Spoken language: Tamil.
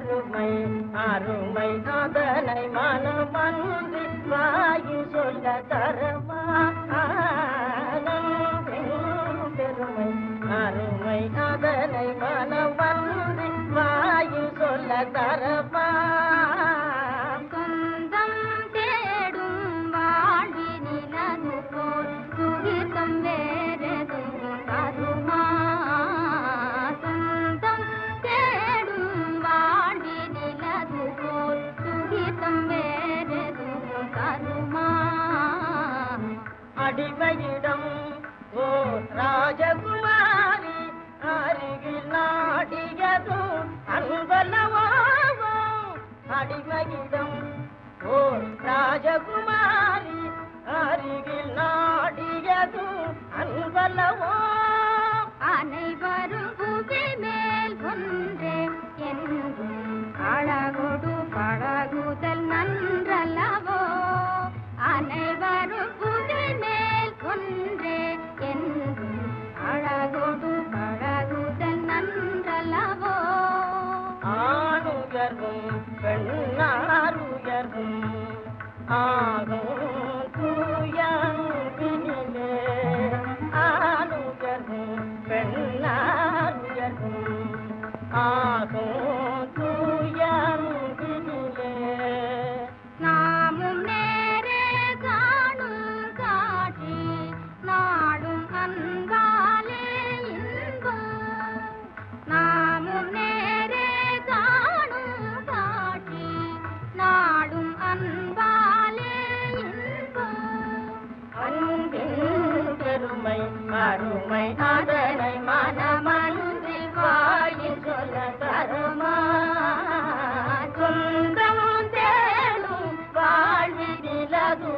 பெருமை அருமை அதனை மனமன்றி வாயு சொல்ல தரமா பெருமை அருமை அதனை மனமன்றி வாயு சொல்ல தரமா சொந்தம் தேடும் வாழ்வினிலது போல் சுகிதம் வேறெதும் கருமா சொந்தம் தேடும் வாழ்வினிலது போல் சுகிதம் வேறெதும் கருமா அடிமையிடம் ஓ ராஜகுமாரி அருகில் நாடியதும் அன்பல்லவோ அடிமையிடம் ஓ ராஜகுமாரி அருகில் நாடியதும் அன்பல்லவோ அனைவரும் புவி மேல் ஒன்றே என்றும் அழகொடு பழகுதல் நன்றல்லவோ அனைவரும் புவி மேல் ஒன்றே என்றும் அழகொடு பழகுதல் நன்றல்லவோ ஆணுயர்வும் பெண்ணாருயர்வும் ஆகும் தூயங்கினிலே ஆணுயர்வும் பெண்ணாருயர்வும் ஆகும் தூயங்கினிலே நாமும் நேரே காணும் காட்சி நாடும் அன்பாலே இன்பம் நாமும் நேரே காணும் காட்சி நாடும் அன்பாலே இன்பம் அன்பின் பெருமை அருமை அதனை மனமன்றி வாயில் சொல்ல தருமா சொந்தம் தேடும் வாழ்வினிலது